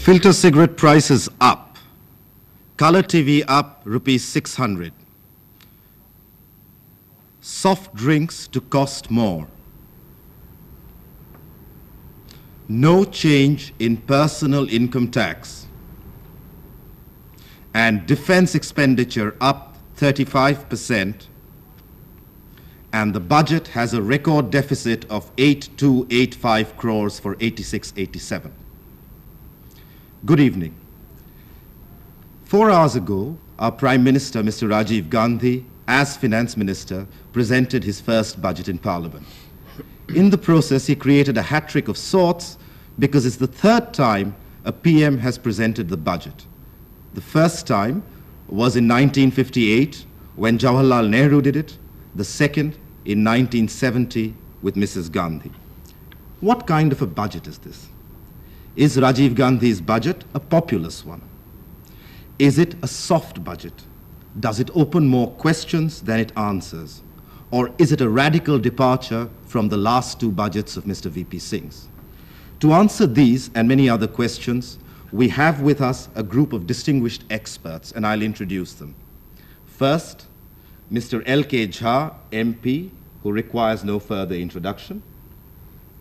Filter cigarette prices up. Color TV up rupees 600. Soft drinks to cost more. No change in personal income tax. And defense expenditure up 35%. And the budget has a record deficit of 8285 crores for 86-87. Good evening. 4 hours ago, our Prime Minister, Mr. Rajiv Gandhi, as Finance Minister, presented his first budget in Parliament. In the process, he created a hat-trick of sorts because it's the third time a PM has presented the budget. The first time was in 1958 when Jawaharlal Nehru did it, the second in 1970 with Mrs. Gandhi. What kind of a budget is this? Is Rajiv Gandhi's budget a populous one? Is it a soft budget? Does it open more questions than it answers? Or is it a radical departure from the last two budgets of Mr. V.P. Singh's? To answer these and many other questions, we have with us a group of distinguished experts, and I'll introduce them. First, Mr. L.K. Jha, MP, who requires no further introduction.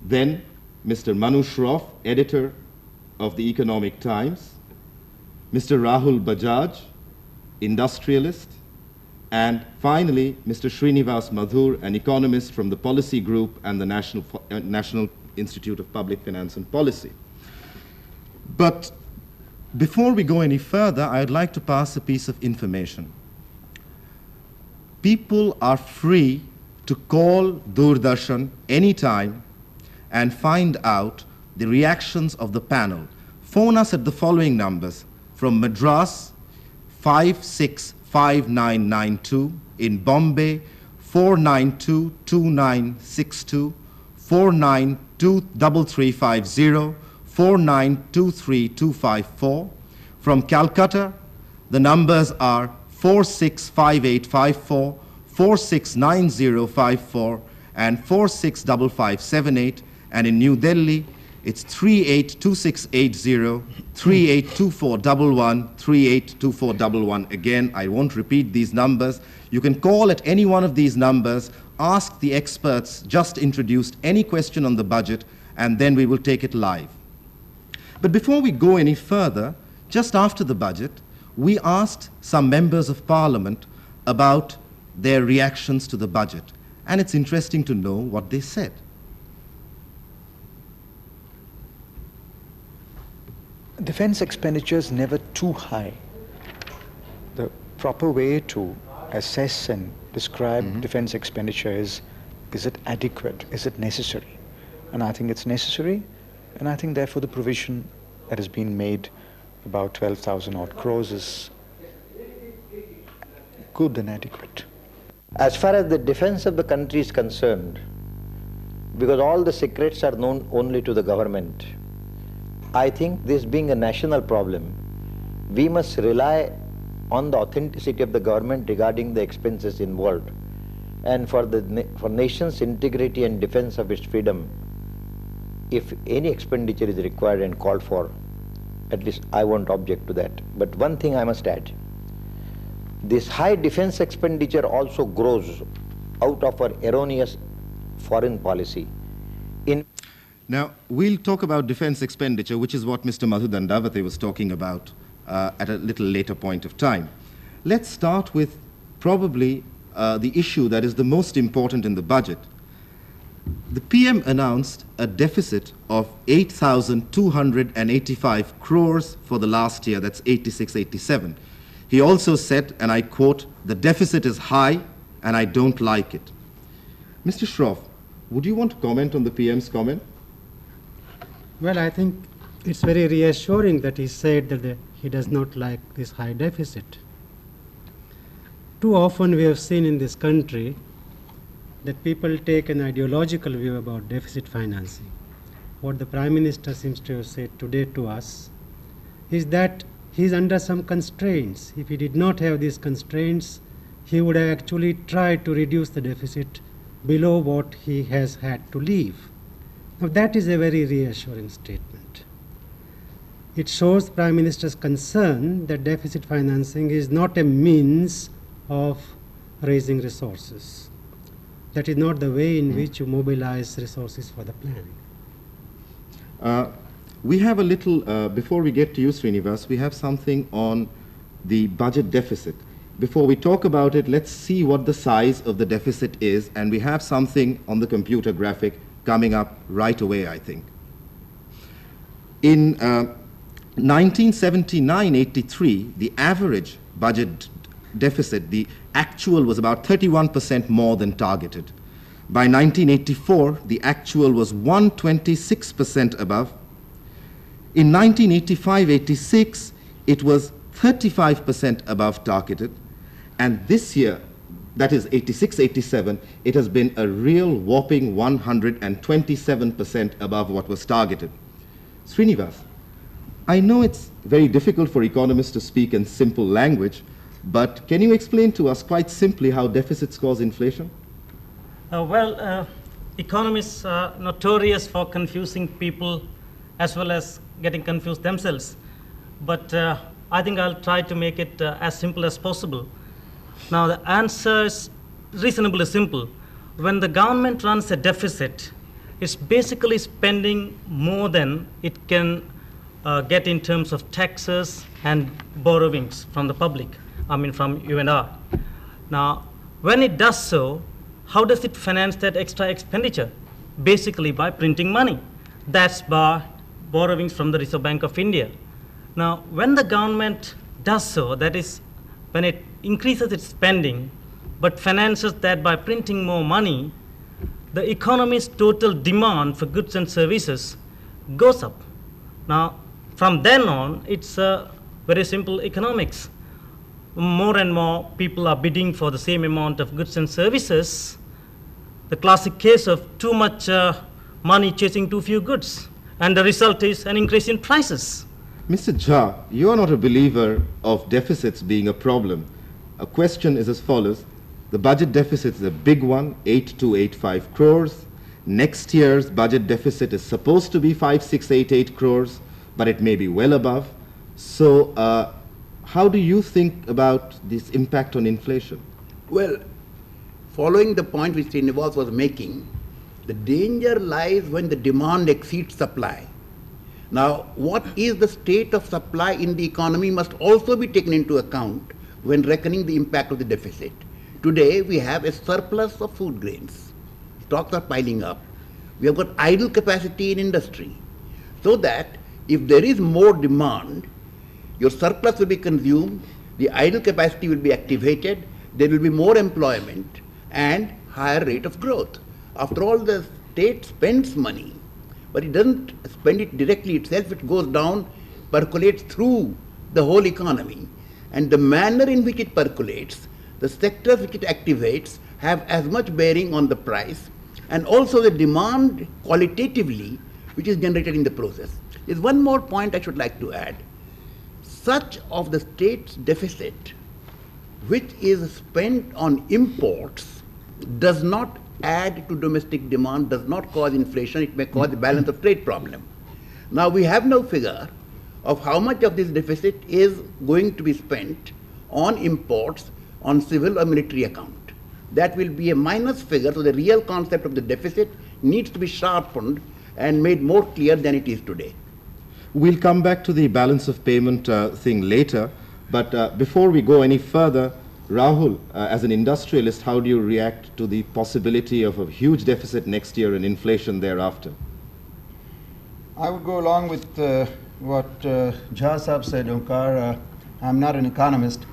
Then, Mr. Manu Shroff, editor of the Economic Times, Mr. Rahul Bajaj, industrialist, and finally, Mr. Srinivas Madhur, an economist from the Policy Group and the National Institute of Public Finance and Policy. But before we go any further, I'd like to pass a piece of information. People are free to call Doordarshan anytime and find out the reactions of the panel. Phone us at the following numbers: from Madras 565992, in Bombay 4922962, 492350, 4923254. From Calcutta, the numbers are 465854, 469054, and 465578. And in New Delhi, it's 382680, 382411, 382411. Again, I won't repeat these numbers. You can call at any one of these numbers, ask the experts just introduced any question on the budget, and then we will take it live. But before we go any further, just after the budget, we asked some members of Parliament about their reactions to the budget. And it's interesting to know what they said. Defense expenditure is never too high. The proper way to assess and describe defense expenditure is it adequate? Is it necessary? And I think it's necessary, and I think therefore the provision that has been made, about 12,000 odd crores, is good and adequate. As far as the defense of the country is concerned, because all the secrets are known only to the government, I think this being a national problem, we must rely on the authenticity of the government regarding the expenses involved. And for nation's integrity and defense of its freedom, if any expenditure is required and called for, at least I won't object to that. But one thing I must add, this high defense expenditure also grows out of our erroneous foreign policy. Now, we'll talk about defense expenditure, which is what Mr. Madhu Dandavate was talking about at a little later point of time. Let's start with probably the issue that is the most important in the budget. The PM announced a deficit of 8,285 crores for the last year, that's 86-87. He also said, and I quote, "The deficit is high and I don't like it." Mr. Shroff, would you want to comment on the PM's comment? Well, I think it's very reassuring that he said that he does not like this high deficit. Too often we have seen in this country that people take an ideological view about deficit financing. What the Prime Minister seems to have said today to us is that he is under some constraints. If he did not have these constraints, he would have actually tried to reduce the deficit below what he has had to leave. Now that is a very reassuring statement. it shows Prime Minister's concern that deficit financing is not a means of raising resources. That is not the way in which you mobilize resources for the plan. We have a little, before we get to you, Srinivas, we have something on the budget deficit. Before we talk about it, let's see what the size of the deficit is, and we have something on the computer graphic coming up right away, I think. In 1979-83, the average budget deficit, the actual was about 31% more than targeted. By 1984, the actual was 126% above. In 1985-86, it was 35% above targeted. And this year, that is 86-87, it has been a real whopping 127% above what was targeted. Srinivas, I know it's very difficult for economists to speak in simple language, but can you explain to us quite simply how deficits cause inflation? Economists are notorious for confusing people as well as getting confused themselves. But I think I'll try to make it as simple as possible. Now, the answer is reasonably simple. When the government runs a deficit, it's basically spending more than it can get in terms of taxes and borrowings from the public, I mean from you and I. Now, when it does so, how does it finance that extra expenditure? Basically by printing money. That's by borrowings from the Reserve Bank of India. Now, when the government does so, that is, when it increases its spending, but finances that by printing more money, the economy's total demand for goods and services goes up. Now, from then on, it's very simple economics. More and more people are bidding for the same amount of goods and services. The classic case of too much money chasing too few goods. And the result is an increase in prices. Mr. Jha, you are not a believer of deficits being a problem. A question is as follows. The budget deficit is a big one, 8285 crores. Next year's budget deficit is supposed to be 5688 crores, but it may be well above. So how do you think about this impact on inflation? Well, following the point which Srinivas was making, the danger lies when the demand exceeds supply. Now, what is the state of supply in the economy must also be taken into account when reckoning the impact of the deficit. Today, we have a surplus of food grains. Stocks are piling up. We have got idle capacity in industry. So that if there is more demand, your surplus will be consumed, the idle capacity will be activated, there will be more employment and higher rate of growth. After all, the state spends money, but it doesn't spend it directly itself. It goes down, percolates through the whole economy. And the manner in which it percolates, the sectors which it activates have as much bearing on the price and also the demand qualitatively which is generated in the process. There's one more point I should like to add. Such of the state's deficit which is spent on imports does not add to domestic demand, does not cause inflation, it may cause a balance of trade problem. Now, we have no figure of how much of this deficit is going to be spent on imports on civil or military account. That will be a minus figure, so the real concept of the deficit needs to be sharpened and made more clear than it is today. We'll come back to the balance of payment thing later, but before we go any further, Rahul, as an industrialist, how do you react to the possibility of a huge deficit next year and inflation thereafter? I would go along with what Jha Sahab said, Onkar. I'm not an economist.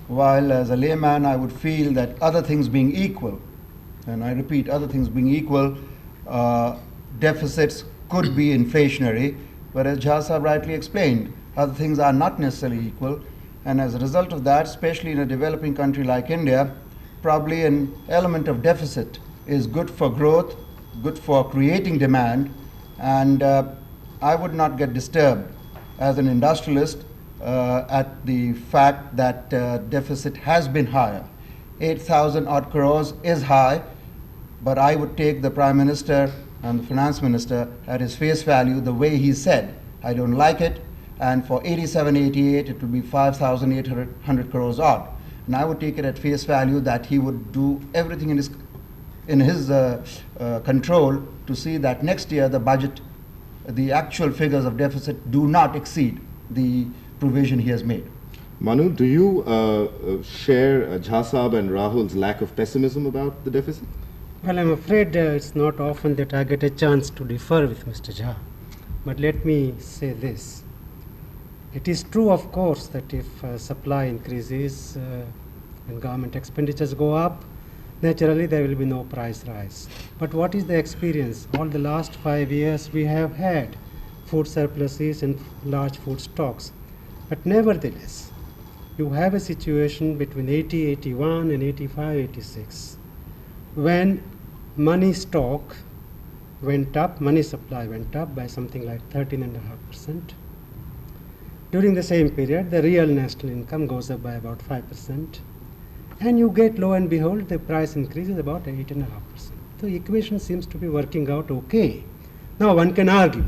While as a layman, I would feel that other things being equal, and I repeat, other things being equal, deficits could be inflationary, but as Jha Sahab rightly explained, other things are not necessarily equal. And as a result of that, especially in a developing country like India, probably an element of deficit is good for growth, good for creating demand, and I would not get disturbed as an industrialist at the fact that deficit has been higher. 8,000 odd crores is high, but I would take the Prime Minister and the Finance Minister at his face value the way he said. I don't like it. and for 87-88 it will be 5,800 crores odd. And I would take it at face value that he would do everything in his control to see that next year the budget, the actual figures of deficit do not exceed the provision he has made. Manu, do you share Jha Saab and Rahul's lack of pessimism about the deficit? Well, I'm afraid it's not often that I get a chance to differ with Mr. Jha. But let me say this. It is true, of course, that if supply increases and government expenditures go up, naturally there will be no price rise. But what is the experience? All the last 5 years we have had food surpluses and large food stocks. But nevertheless, you have a situation between 80-81 and 85-86 when money stock went up, money supply went up by something like 13.5%. During the same period, the real national income goes up by about 5%. And you get, lo and behold, the price increase is about 8.5%. The equation seems to be working out okay. Now one can argue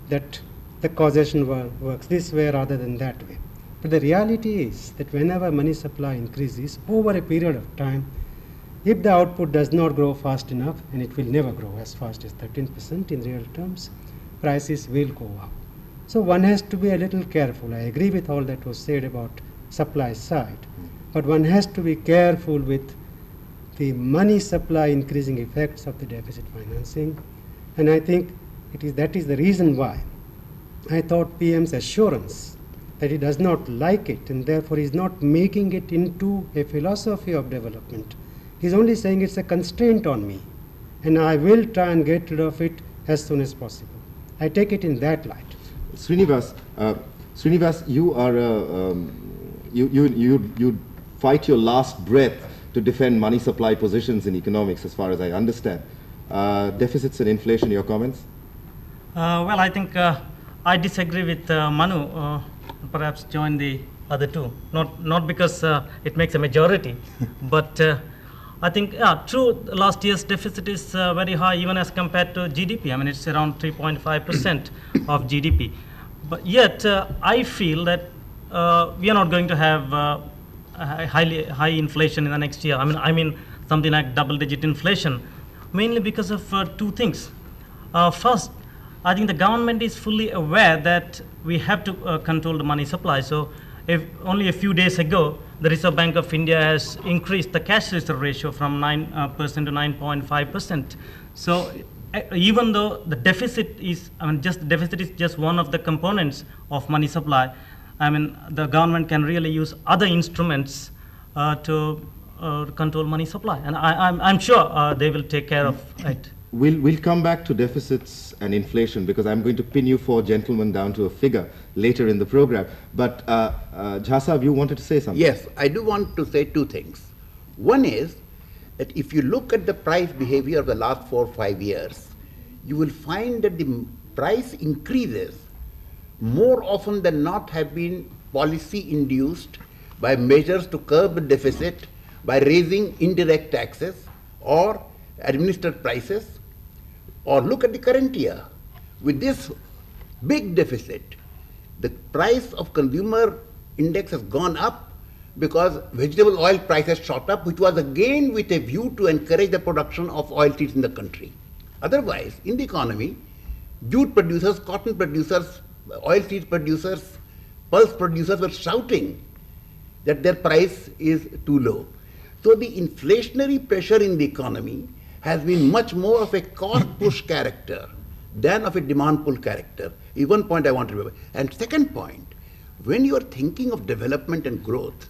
that the causation works this way rather than that way. But the reality is that whenever money supply increases over a period of time, if the output does not grow fast enough, and it will never grow as fast as 13% in real terms, prices will go up. So one has to be a little careful. I agree with all that was said about supply side, but one has to be careful with the money supply increasing effects of the deficit financing. And I think that is the reason why I thought PM's assurance that he does not like it and therefore is not making it into a philosophy of development. He's only saying it's a constraint on me and I will try and get rid of it as soon as possible. I take it in that light. Srinivas, you are you fight your last breath to defend money supply positions in economics, as far as I understand. Deficits and inflation, your comments? Well, I think I disagree with Manu. Perhaps join the other two. Not because it makes a majority, but I think, true, last year's deficit is very high even as compared to GDP. I mean, it's around 3.5% of GDP. But yet, I feel that we are not going to have high inflation in the next year. I mean something like double-digit inflation, mainly because of two things. First, I think the government is fully aware that we have to control the money supply. So, if only a few days ago, the Reserve Bank of India has increased the cash reserve ratio from 9% to 9.5%. So, even though the deficit is, the deficit is just one of the components of money supply, the government can really use other instruments to control money supply, and I'm sure they will take care of it. We'll come back to deficits and inflation because I'm going to pin you four gentlemen down to a figure later in the program. But Jha Saab, you wanted to say something? Yes, I do want to say two things. One is that if you look at the price behavior of the last 4 or 5 years, you will find that the price increases more often than not have been policy induced by measures to curb the deficit by raising indirect taxes or administered prices. Or look at the current year. With this big deficit, the price of consumer index has gone up because vegetable oil prices shot up, which was again with a view to encourage the production of oilseeds in the country. Otherwise, in the economy, jute producers, cotton producers, oilseed producers, pulse producers were shouting that their price is too low. So the inflationary pressure in the economy has been much more of a cost push character than of a demand pull character. Is one point I want to remember. And second point, when you are thinking of development and growth,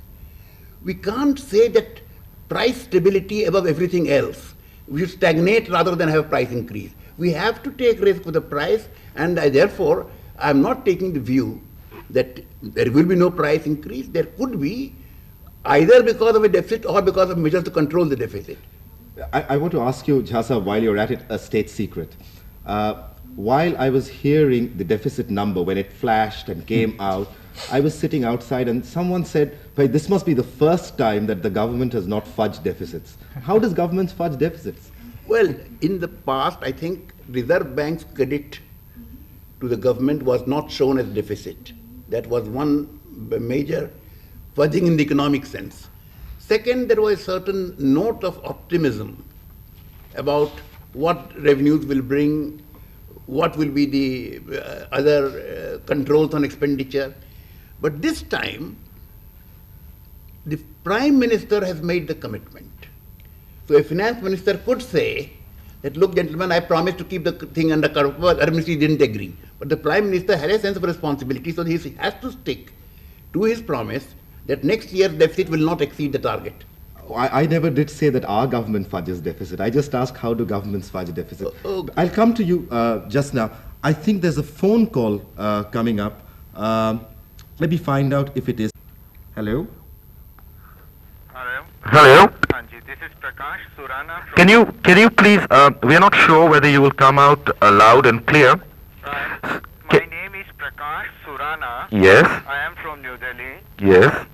we can't say that price stability above everything else. We should stagnate rather than have a price increase. We have to take risk with the price, and therefore I'm not taking the view that there will be no price increase. There could be, either because of a deficit or because of measures to control the deficit. I want to ask you, Jha Saab, while you're at it, a state secret. While I was hearing the deficit number, when it flashed and came out, I was sitting outside and someone said, this must be the first time that the government has not fudged deficits. How does governments fudge deficits? Well, in the past, I think Reserve Bank's credit to the government was not shown as deficit. That was one major fudging in the economic sense. Second, there was a certain note of optimism about what revenues will bring, what will be the other controls on expenditure. But this time, the Prime Minister has made the commitment. So a finance minister could say that, look, gentlemen, I promised to keep the thing under control. Other ministry didn't agree. But the Prime Minister had a sense of responsibility, so he has to stick to his promise that next year's deficit will not exceed the target. I never did say that our government fudges deficit. I just asked how do governments fudge deficit. I'll come to you just now. I think there's a phone call coming up. Let me find out if it is. Hello? Hello. Anji, this is Prakash Surana. Can you please? We are not sure whether you will come out loud and clear. My name is Prakash Surana. Yes. I am from New Delhi. Yes.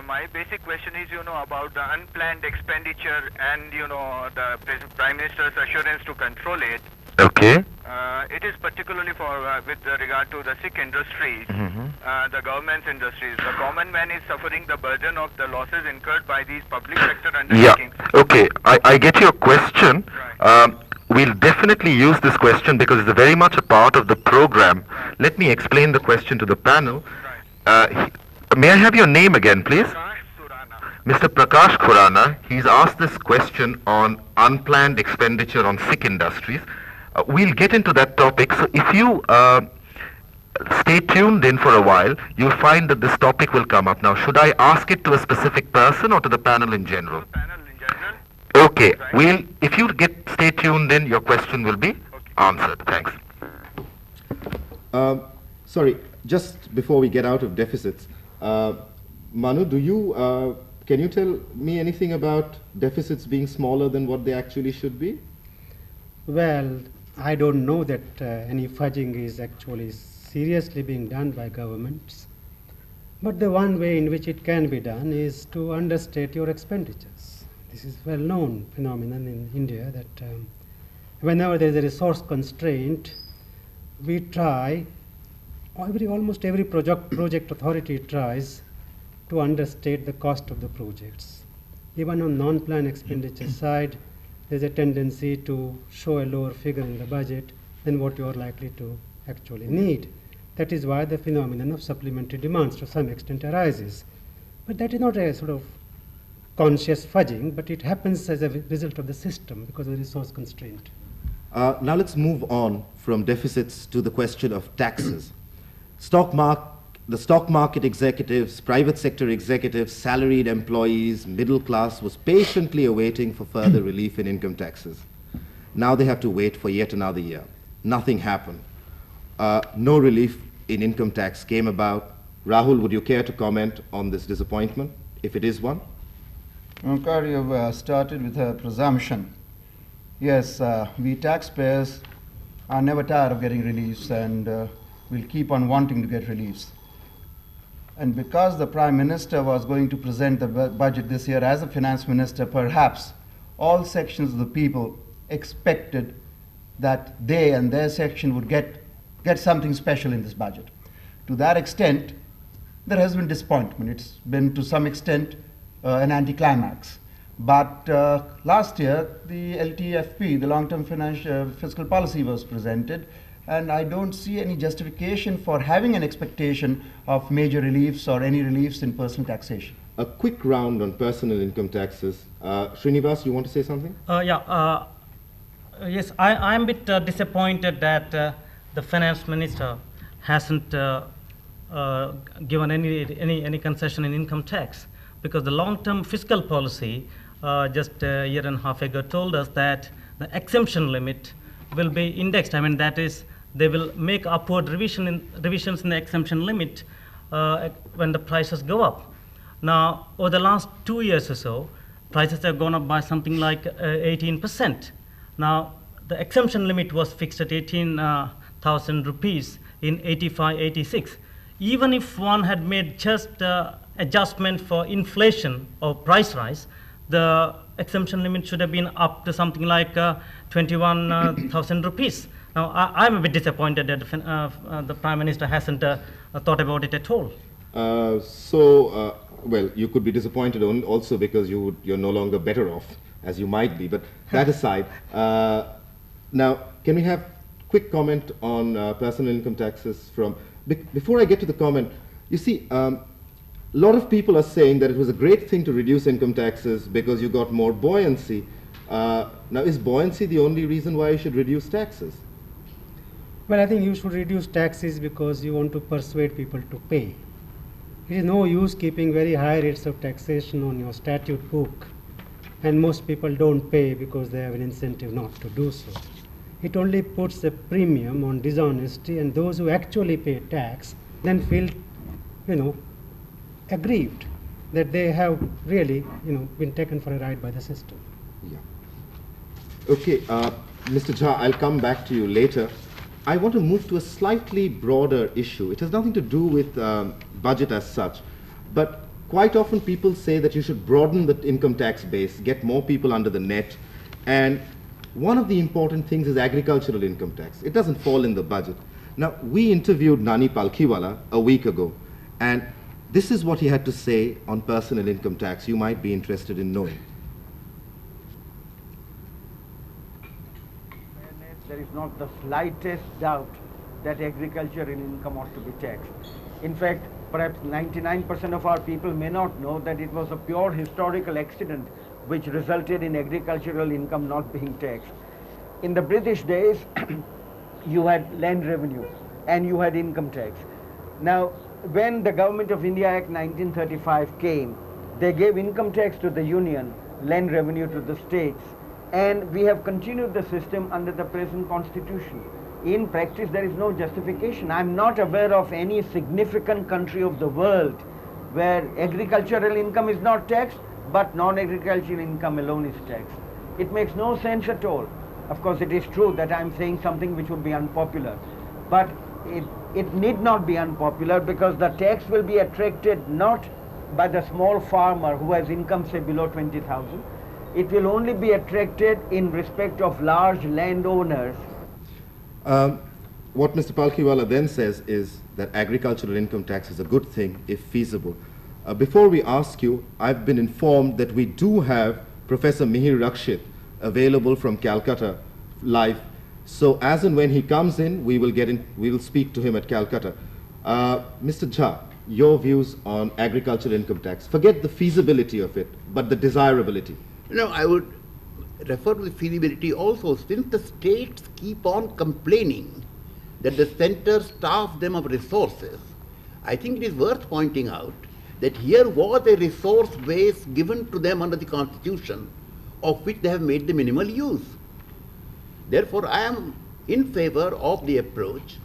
My basic question is, about the unplanned expenditure and, the Prime Minister's assurance to control it. Okay. It is particularly with regard to the Sikh industries, the government's industries. The common man is suffering the burden of the losses incurred by these public sector undertakings. Yeah. Okay. I get your question. Right. We'll definitely use this question because it's very much a part of the program. Right. Let me explain the question to the panel. Right. May I have your name again, please? Prakash Surana. Mr. Prakash Khurana. He's asked this question on unplanned expenditure on Sikh industries. We'll get into that topic. So if you stay tuned in for a while, you'll find that this topic will come up. Now, should I ask it to a specific person or to the panel in general? The panel in general. Okay. Right. If you stay tuned in, your question will be answered. Thanks. Sorry, just before we get out of deficits, Manu, can you tell me anything about deficits being smaller than what they actually should be? Well, I don't know that any fudging is actually seriously being done by governments. But the one way in which it can be done is to understate your expenditures. This is well-known phenomenon in India that whenever there is a resource constraint, we try, almost every project authority tries to understate the cost of the projects. Even on non-planned expenditure side, there's a tendency to show a lower figure in the budget than what you are likely to actually need. That is why the phenomenon of supplementary demands to some extent arises. But that is not a sort of conscious fudging, but it happens as a result of the system because of the resource constraint. Now let's move on from deficits to the question of taxes. The stock market executives, private sector executives, salaried employees, middle class was patiently awaiting for further relief in income taxes. Now they have to wait for yet another year. Nothing happened. No relief in income tax came about. Rahul, would you care to comment on this disappointment, if it is one? Onkar, you've started with a presumption. Yes, we taxpayers are never tired of getting reliefs and we'll keep on wanting to get reliefs. And because the Prime Minister was going to present the budget this year as a finance minister, perhaps all sections of the people expected that they and their section would get something special in this budget. To that extent, there has been disappointment. It's been to some extent an anticlimax. But last year, the LTFP, the long-term fiscal policy, was presented, and I don't see any justification for having an expectation of major reliefs or any reliefs in personal taxation. A quick round on personal income taxes. Srinivas, you want to say something? Yes, I'm a bit disappointed that the finance minister hasn't given any concession in income tax, because the long-term fiscal policy just a year and a half ago told us that the exemption limit will be indexed. I mean, that is, they will make upward revisions in the exemption limit when the prices go up. Now, over the last 2 years or so, prices have gone up by something like 18%. Now, the exemption limit was fixed at 18,000 rupees in 85-86. Even if one had made just adjustment for inflation or price rise, the exemption limit should have been up to something like 21,000 rupees. Now, I'm a bit disappointed that the Prime Minister hasn't thought about it at all. Well, you could be disappointed also because you're no longer better off, as you might be. But that aside, now, can we have quick comment on personal income taxes from... Before I get to the comment, you see, a lot of people are saying that it was a great thing to reduce income taxes because you got more buoyancy. Now, is buoyancy the only reason why you should reduce taxes? Well, I think you should reduce taxes because you want to persuade people to pay. It is no use keeping very high rates of taxation on your statute book, and most people don't pay because they have an incentive not to do so. It only puts a premium on dishonesty, and those who actually pay tax then feel, aggrieved that they have really, been taken for a ride by the system. Yeah. Okay, Mr. Jha, I'll come back to you later. I want to move to a slightly broader issue. It has nothing to do with budget as such, but quite often people say that you should broaden the income tax base, get more people under the net, and one of the important things is agricultural income tax. It doesn't fall in the budget. Now, we interviewed Nani Palkhiwala a week ago, and this is what he had to say on personal income tax. You might be interested in knowing. There is not the slightest doubt that agricultural income ought to be taxed. In fact, perhaps 99% of our people may not know that it was a pure historical accident which resulted in agricultural income not being taxed. In the British days, you had land revenue and you had income tax. Now, when the Government of India Act 1935 came, they gave income tax to the Union, land revenue to the states, and we have continued the system under the present constitution. In practice, there is no justification. I'm not aware of any significant country of the world where agricultural income is not taxed, but non-agricultural income alone is taxed. It makes no sense at all. Of course, it is true that I'm saying something which would be unpopular, but it need not be unpopular because the tax will be attracted not by the small farmer who has income, say, below 20,000. It will only be attracted in respect of large landowners. What Mr. Palkhiwala then says is that agricultural income tax is a good thing if feasible. Before we ask you, I've been informed that we do have Professor Mihir Rakshit available from Calcutta live. So as and when he comes in, we will speak to him at Calcutta. Mr. Jha, your views on agricultural income tax. Forget the feasibility of it, but the desirability. No, I would refer to the feasibility also. Since the states keep on complaining that the center starves them of resources, I think it is worth pointing out that here was a resource base given to them under the Constitution, of which they have made the minimal use. Therefore, I am in favor of the approach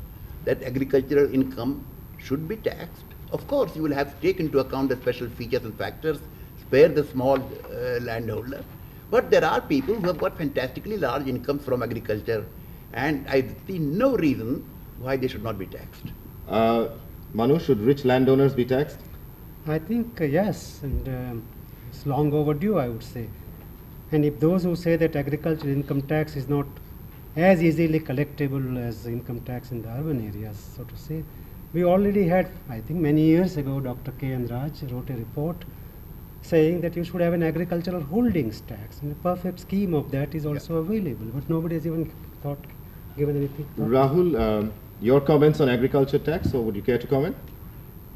that agricultural income should be taxed. Of course, you will have to take into account the special features and factors, spare the small landholder. But there are people who have got fantastically large incomes from agriculture, and I see no reason why they should not be taxed. Manu, should rich landowners be taxed? I think yes, and it's long overdue, I would say. And if those who say that agricultural income tax is not as easily collectible as income tax in the urban areas, so to say, we already had, I think many years ago, Dr. K.N. Raj wrote a report saying that you should have an agricultural holdings tax, and a perfect scheme of that is also available, but nobody has even given anything thought. Rahul, your comments on agriculture tax, or would you care to comment?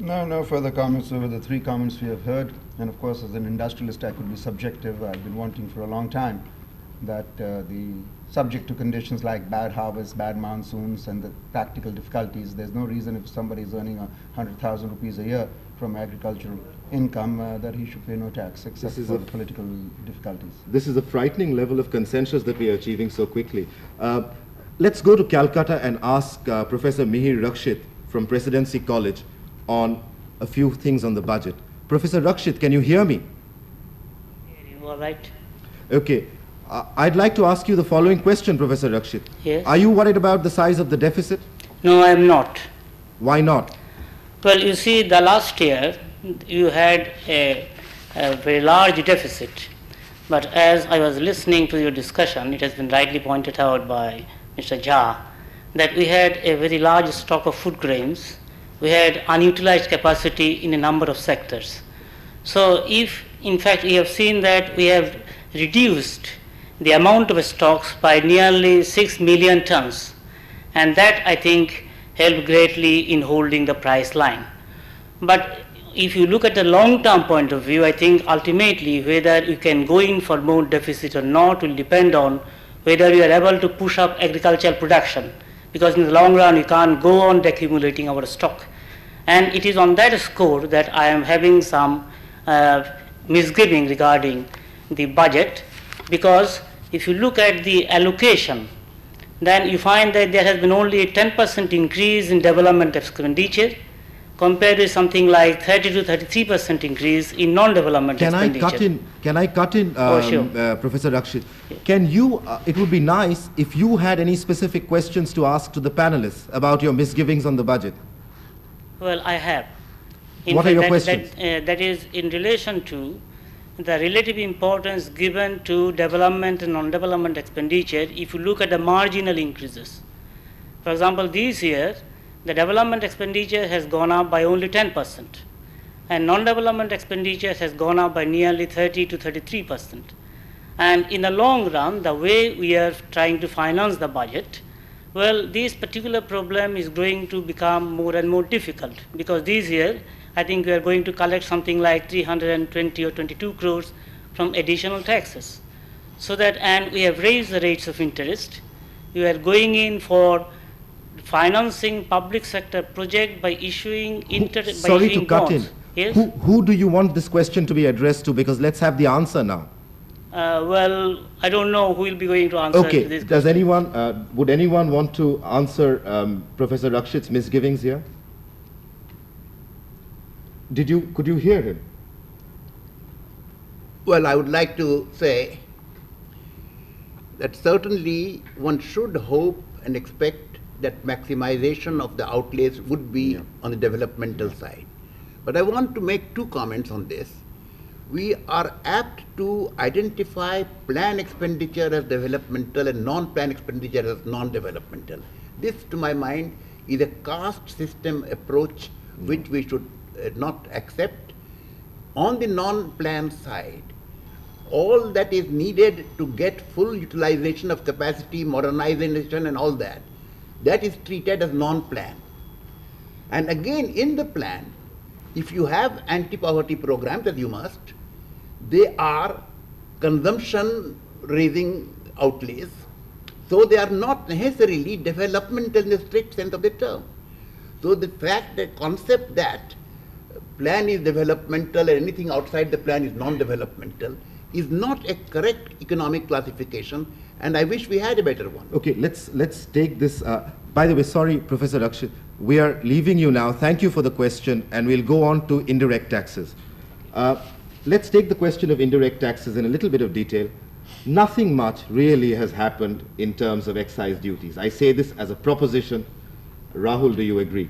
No further comments over the three comments we have heard. And of course, as an industrialist, I could be subjective. I've been wanting for a long time that the subject to conditions like bad harvests, bad monsoons, and the practical difficulties, there's no reason if somebody is earning 100,000 rupees a year from agricultural income that he should pay no tax except for the political difficulties. This is a frightening level of consensus that we are achieving so quickly. Let's go to Calcutta and ask Professor Mihir Rakshit from Presidency College on a few things on the budget. Professor Rakshit, can you hear me? You all right? Okay. I'd like to ask you the following question, Professor Rakshit. Yes. Are you worried about the size of the deficit? No, I am not. Why not? Well, you see, the last year you had a very large deficit. But as I was listening to your discussion, it has been rightly pointed out by Mr. Jha that we had a very large stock of food grains we had unutilized capacity in a number of sectors. So if in fact we have seen that we have reduced the amount of stocks by nearly 6 million tons, and that I think helped greatly in holding the price line. But if you look at the long-term point of view, I think ultimately whether you can go in for more deficit or not will depend on whether you are able to push up agricultural production, because in the long run you can't go on accumulating our stock. And it is on that score that I am having some misgiving regarding the budget, because if you look at the allocation, then you find that there has been only a 10% increase in development expenditure compared with something like 30 to 33% increase in non-development expenditure. Can I cut in, sure. Professor Rakshit? Can you, it would be nice if you had any specific questions to ask to the panelists about your misgivings on the budget. Well, I have. What are your questions? That is in relation to the relative importance given to development and non-development expenditure if you look at the marginal increases. For example, this year, the development expenditure has gone up by only 10%, and non-development expenditure has gone up by nearly 30 to 33%. And in the long run, the way we are trying to finance the budget, well, this particular problem is going to become more and more difficult, because this year, I think we are going to collect something like 320 or 22 crores from additional taxes. So that, and we have raised the rates of interest. We are going in for financing public sector project by issuing Sorry to cut bonds. in. Yes? Who do you want this question to be addressed to? Because let's have the answer now. Well, I don't know who will be going to answer Okay. this Does question. anyone, would anyone want to answer Professor Rakshit's misgivings here? Could you hear him? Well, I would like to say that certainly one should hope and expect that maximization of the outlays would be on the developmental side. But I want to make two comments on this. We are apt to identify plan expenditure as developmental and non-plan expenditure as non-developmental. This, to my mind, is a caste system approach which we should not accept. On the non-plan side, all that is needed to get full utilization of capacity, modernization and all that, that is treated as non-plan. And again, in the plan, if you have anti-poverty programs, as you must, they are consumption-raising outlays, so they are not necessarily developmental in the strict sense of the term. So the fact, the concept that plan is developmental and anything outside the plan is non-developmental is not a correct economic classification, and I wish we had a better one. Okay, let's take this. By the way, sorry, Professor Rakshit, we are leaving you now. Thank you for the question, and we'll go on to indirect taxes. Let's take the question of indirect taxes in a little bit of detail. Nothing much really has happened in terms of excise duties. I say this as a proposition. Rahul, do you agree?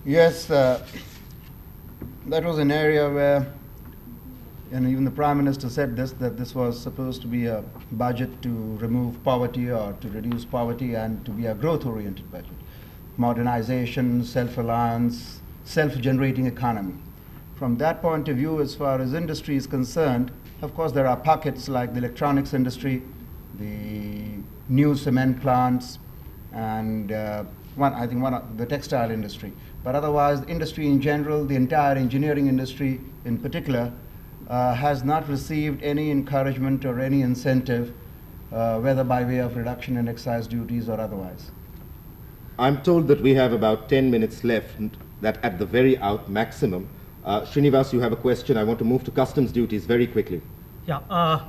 Yes, that was an area where, and even the Prime Minister said this, that this was supposed to be a budget to remove poverty or to reduce poverty and to be a growth-oriented budget. Modernization, self-reliance, self-generating economy. From that point of view, as far as industry is concerned, of course there are pockets like the electronics industry, the new cement plants, and I think the textile industry. But otherwise, the industry in general, the entire engineering industry in particular, has not received any encouragement or any incentive, whether by way of reduction in excise duties or otherwise. I'm told that we have about 10 minutes left, that at the very maximum. Srinivas, you have a question. I want to move to customs duties very quickly. Yeah,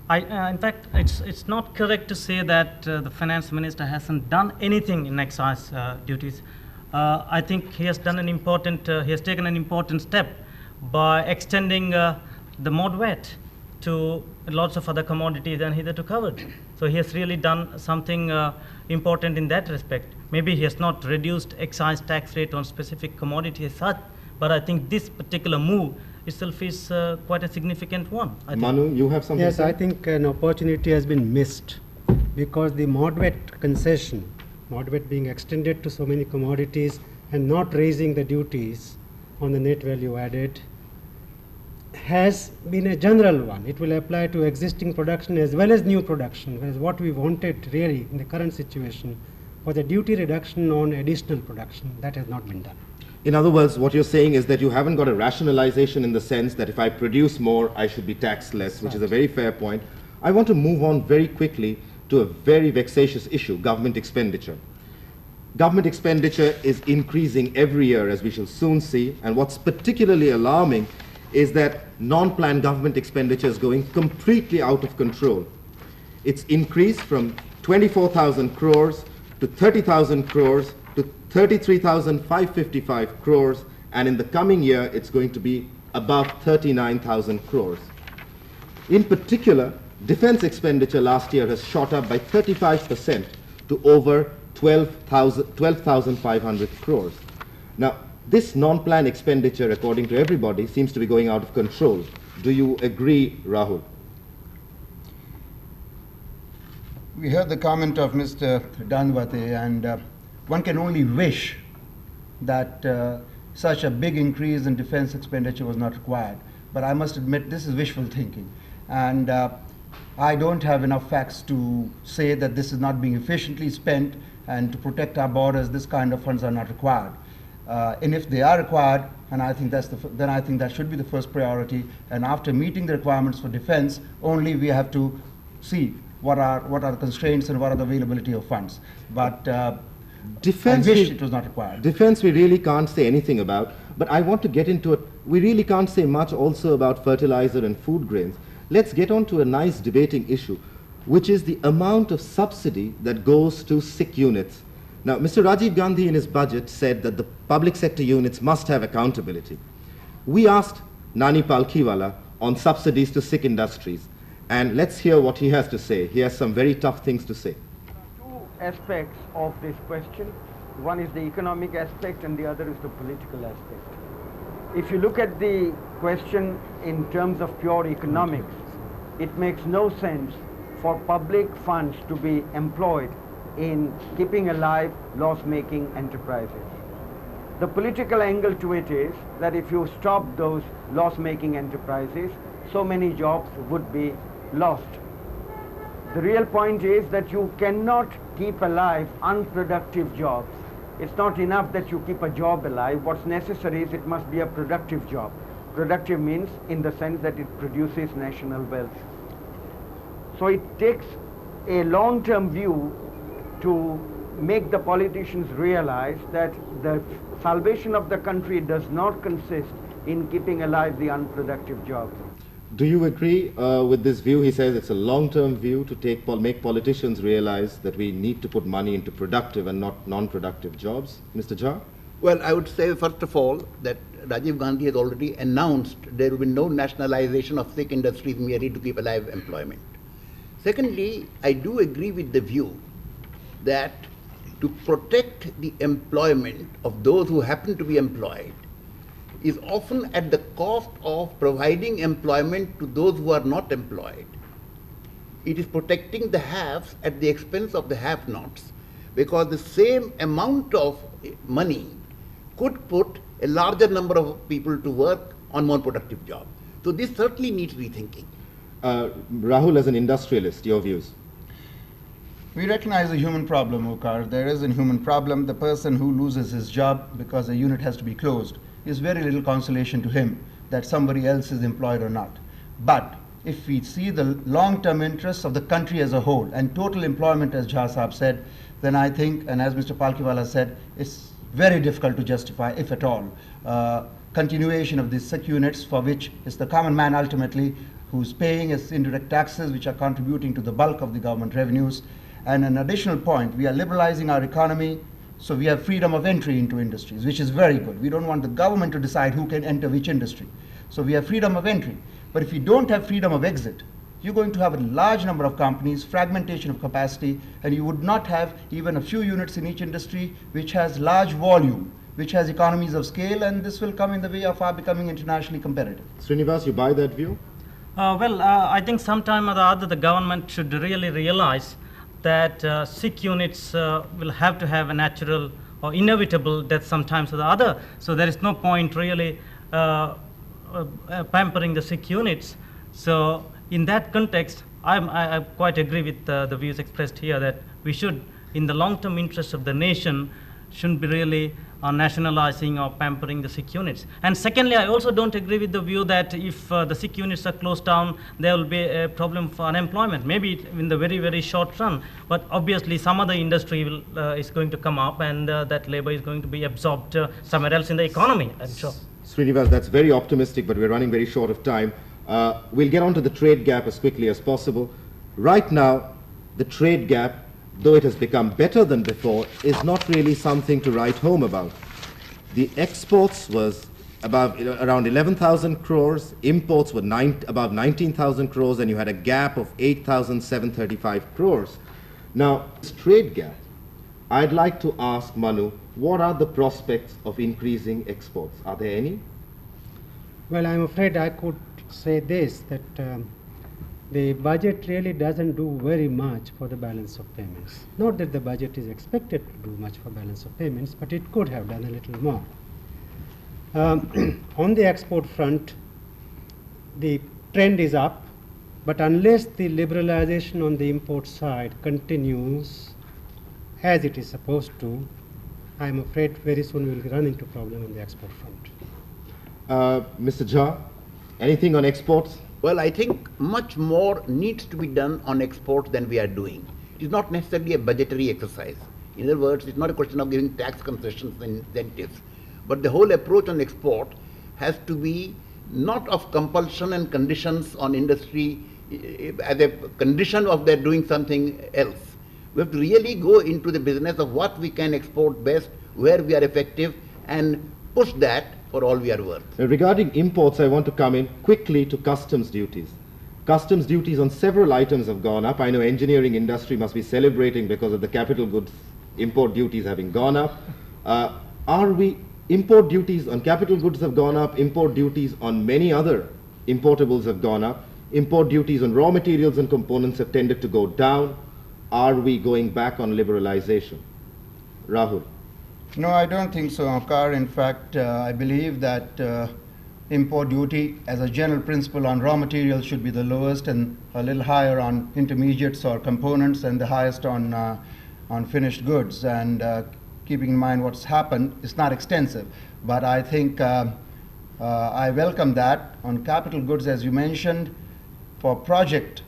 in fact, it's not correct to say that the finance minister hasn't done anything in excise duties. I think he has done he has taken an important step by extending the mod VAT to lots of other commodities than hitherto covered. So he has really done something important in that respect. Maybe he has not reduced excise tax rate on specific commodities as such, but I think this particular move itself is quite a significant one. Manu, you have something to say? Yes, I think an opportunity has been missed, because the mod VAT concession, mod VAT being extended to so many commodities, and not raising the duties on the net value added has been a general one. It will apply to existing production as well as new production, whereas what we wanted really in the current situation was a duty reduction on additional production. That has not been done. In other words, what you're saying is that you haven't got a rationalization in the sense that if I produce more, I should be taxed less, which is a very fair point. I want to move on very quickly to a very vexatious issue, government expenditure. Government expenditure is increasing every year, as we shall soon see, and what's particularly alarming is that non-planned government expenditure is going completely out of control. It's increased from 24,000 crores to 30,000 crores to 33,555 crores, and in the coming year it's going to be above 39,000 crores. In particular, defense expenditure last year has shot up by 35% to over 12,500 crores. Now, this non-planned expenditure, according to everybody, seems to be going out of control. Do you agree, Rahul? We heard the comment of Mr. Danwate, and one can only wish that such a big increase in defense expenditure was not required. But I must admit, this is wishful thinking. And I don't have enough facts to say that this is not being efficiently spent, and to protect our borders, this kind of funds are not required. And if they are required, and I think then I think that should be the first priority. And after meeting the requirements for defense, only we have to see what are the constraints and what are the availability of funds. But defense, I wish it was not required. Defense we really can't say anything about, but I want to get into it. We really can't say much also about fertilizer and food grains. Let's get on to a nice debating issue, which is the amount of subsidy that goes to sick units. Now, Mr. Rajiv Gandhi in his budget said that the public sector units must have accountability. We asked Nani Palkhiwala on subsidies to sick industries, and let's hear what he has to say. He has some very tough things to say. Two aspects of this question. One is the economic aspect and the other is the political aspect. If you look at the question in terms of pure economics, it makes no sense for public funds to be employed in keeping alive loss-making enterprises. The political angle to it is that if you stop those loss-making enterprises, so many jobs would be lost. The real point is that you cannot keep alive unproductive jobs. It's not enough that you keep a job alive. What's necessary is it must be a productive job. Productive means in the sense that it produces national wealth. So it takes a long-term view to make the politicians realize that the salvation of the country does not consist in keeping alive the unproductive jobs. Do you agree with this view? He says it's a long-term view to make politicians realize that we need to put money into productive and not non-productive jobs. Mr. Jha? Well, I would say, first of all, that Rajiv Gandhi has already announced there will be no nationalization of sick industries merely to keep alive employment. Secondly, I do agree with the view that to protect the employment of those who happen to be employed is often at the cost of providing employment to those who are not employed. It is protecting the haves at the expense of the have-nots, because the same amount of money could put a larger number of people to work on more productive jobs. So this certainly needs rethinking. Rahul, as an industrialist, your views? We recognize a human problem, Okar. There is a human problem. The person who loses his job because a unit has to be closed is very little consolation to him that somebody else is employed or not. But if we see the long-term interests of the country as a whole and total employment, as Jha Saab said, then I think, and as Mr. Palkhiwala said, it's very difficult to justify, if at all, continuation of these sick units, for which is the common man ultimately who's paying his indirect taxes, which are contributing to the bulk of the government revenues. And an additional point, we are liberalizing our economy, so we have freedom of entry into industries, which is very good. We don't want the government to decide who can enter which industry. So we have freedom of entry. But if you don't have freedom of exit, you're going to have a large number of companies, fragmentation of capacity, and you would not have even a few units in each industry which has large volume, which has economies of scale, and this will come in the way of our becoming internationally competitive. Srinivas, you buy that view? I think sometime or the other the government should really realize that sick units will have to have a natural or inevitable death sometimes or the other. So there is no point really pampering the sick units. So in that context, I quite agree with the views expressed here that we should, in the long-term interest of the nation, shouldn't be really nationalizing or pampering the sick units. And secondly, I also don't agree with the view that if the sick units are closed down, there will be a problem for unemployment. Maybe in the very, very short run, but obviously some other industry is going to come up, and that labor is going to be absorbed somewhere else in the economy, I'm sure. Srinivas, that's very optimistic, but we're running very short of time. We'll get on to the trade gap as quickly as possible. Right now, the trade gap, though it has become better than before, is not really something to write home about. The exports was around 11,000 crores, imports were above 19,000 crores, and you had a gap of 8,735 crores. Now, this trade gap, I'd like to ask Manu, what are the prospects of increasing exports? Are there any? Well, I'm afraid I could say this, that the budget really doesn't do very much for the balance of payments. Not that the budget is expected to do much for balance of payments, but it could have done a little more. On the export front, the trend is up, but unless the liberalization on the import side continues as it is supposed to, I'm afraid very soon we'll run into problem on the export front. Mr. Jha, anything on exports? Well, I think much more needs to be done on exports than we are doing. It is not necessarily a budgetary exercise. In other words, it's not a question of giving tax concessions and incentives. But the whole approach on export has to be not of compulsion and conditions on industry as a condition of their doing something else. We have to really go into the business of what we can export best, where we are effective, and push that for all we are worth. Regarding imports, I want to come in quickly to customs duties. Customs duties on several items have gone up. I know engineering industry must be celebrating because of the capital goods import duties having gone up. Import duties on capital goods have gone up, import duties on many other importables have gone up, import duties on raw materials and components have tended to go down. Are we going back on liberalization? Rahul? No, I don't think so, Onkar. In fact, I believe that import duty as a general principle on raw materials should be the lowest and a little higher on intermediates or components, and the highest on finished goods. And keeping in mind what's happened, it's not extensive. But I think I welcome that. On capital goods, as you mentioned, for project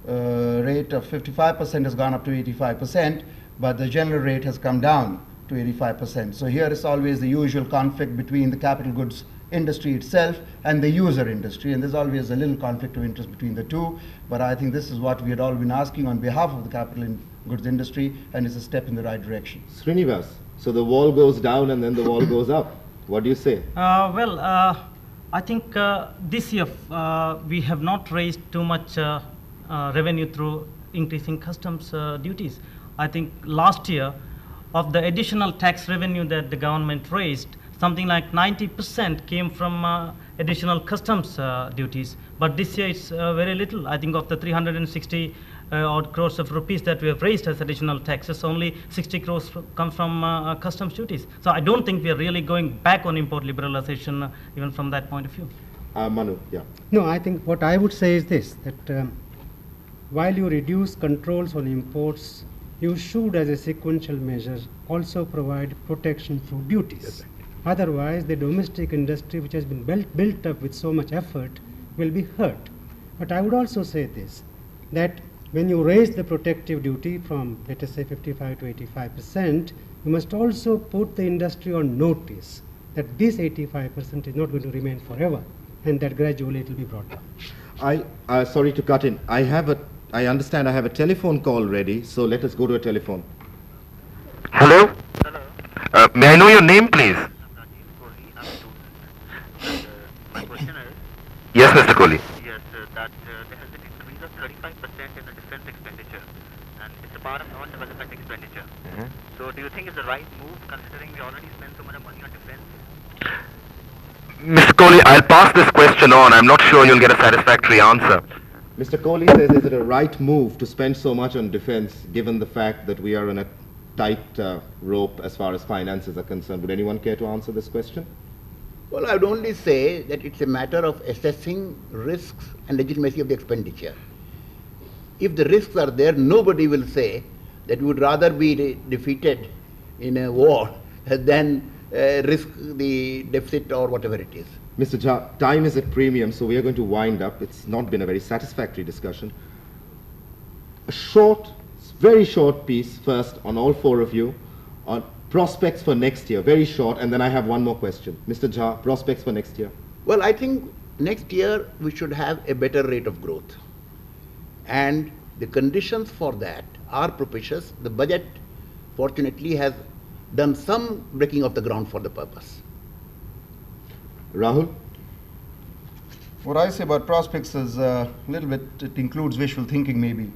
rate of 55% has gone up to 85%, but the general rate has come down to 85%. So here is always the usual conflict between the capital goods industry itself and the user industry, and there's always a little conflict of interest between the two. But I think this is what we had all been asking on behalf of the capital goods industry, and it's a step in the right direction. Srinivas, so the wall goes down and then the wall goes up. What do you say? I think this year we have not raised too much revenue through increasing customs duties. I think last year, of the additional tax revenue that the government raised, something like 90% came from additional customs duties. But this year it's very little. I think of the 360 odd crores of rupees that we have raised as additional taxes, only 60 crores come from customs duties. So I don't think we are really going back on import liberalization even from that point of view. Manu, yeah. No, I think what I would say is this, that while you reduce controls on imports, you should, as a sequential measure, also provide protection through duties. Otherwise, the domestic industry, which has been built up with so much effort, will be hurt. But I would also say this, that when you raise the protective duty from, let us say, 55 to 85%, you must also put the industry on notice that this 85% is not going to remain forever, and that gradually it will be brought down. Sorry to cut in. I understand I have a telephone call ready, so let us go to a telephone. Hello? Hello. May I know your name, please? My question is, Yes, Mr. Kohli. yes, that there has been an increase of 35% in the defense expenditure, and it's a part of non-development expenditure. So do you think it's the right move, considering we already spend so much money on defense? Mr. Kohli, I'll pass this question on. I'm not sure you'll get a satisfactory answer. Mr. Kohli says, is it a right move to spend so much on defense, given the fact that we are in a tight rope as far as finances are concerned. Would anyone care to answer this question? Well, I would only say that it's a matter of assessing risks and legitimacy of the expenditure. If the risks are there, nobody will say that we would rather be defeated in a war than risk the deficit or whatever it is. Mr. Jha, time is at premium, so we are going to wind up. It's not been a very satisfactory discussion. A short, very short piece first on all four of you on prospects for next year, very short, and then I have one more question. Mr. Jha, prospects for next year. Well, I think next year we should have a better rate of growth. And the conditions for that are propitious. The budget, fortunately, has done some breaking of the ground for the purpose. Rahul? What I say about prospects is a little bit, it includes wishful thinking maybe.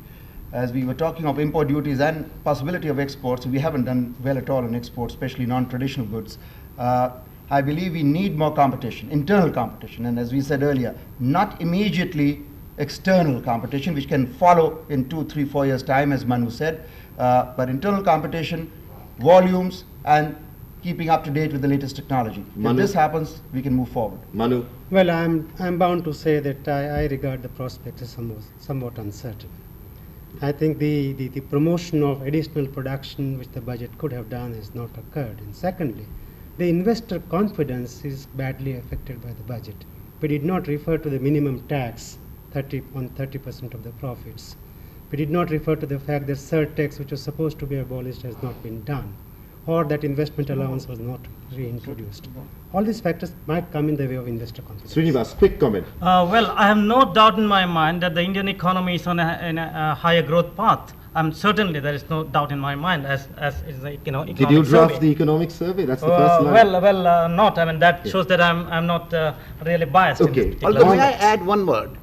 As we were talking of import duties and possibility of exports, we haven't done well at all in exports, especially non-traditional goods. I believe we need more competition, internal competition, and as we said earlier, not immediately external competition, which can follow in 2, 3, 4 years' time, as Manu said, but internal competition, volumes, and keeping up to date with the latest technology. Manu? If this happens, we can move forward. Manu? Well, I'm bound to say that I regard the prospect as somewhat uncertain. I think the promotion of additional production which the budget could have done has not occurred. And secondly, the investor confidence is badly affected by the budget. We did not refer to the minimum tax on 30% of the profits. We did not refer to the fact that surtax, which was supposed to be abolished, has not been done, or that investment allowance was not reintroduced. All these factors might come in the way of investor confidence. Srinivas, quick comment. Well, I have no doubt in my mind that the Indian economy is on a higher growth path. Certainly, there is no doubt in my mind as is the economic Did you draft survey. the economic survey? That's the first line. Well, not. I mean, that shows that I'm not really biased. Okay. In this particular Although, may I aspect. add one word?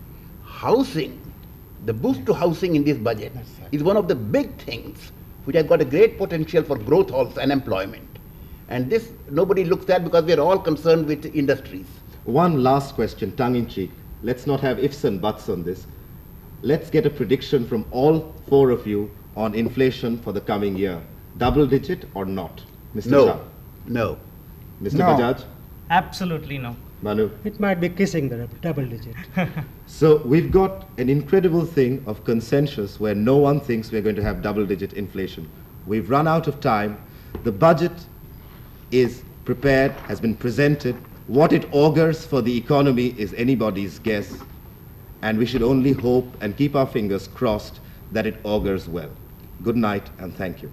Housing, the boost to housing in this budget is one of the big things which has got a great potential for growth also and employment. And this nobody looks at because we are all concerned with industries. One last question, tongue in cheek. Let's not have ifs and buts on this. Let's get a prediction from all four of you on inflation for the coming year. Double digit or not? Mr. No, Jha? no. Mr. No. Bajaj? Absolutely no. Manu? It might be kissing the double digit. So we've got an incredible thing of consensus where no one thinks we're going to have double-digit inflation. We've run out of time. The budget is prepared, has been presented. What it augurs for the economy is anybody's guess. And we should only hope and keep our fingers crossed that it augurs well. Good night and thank you.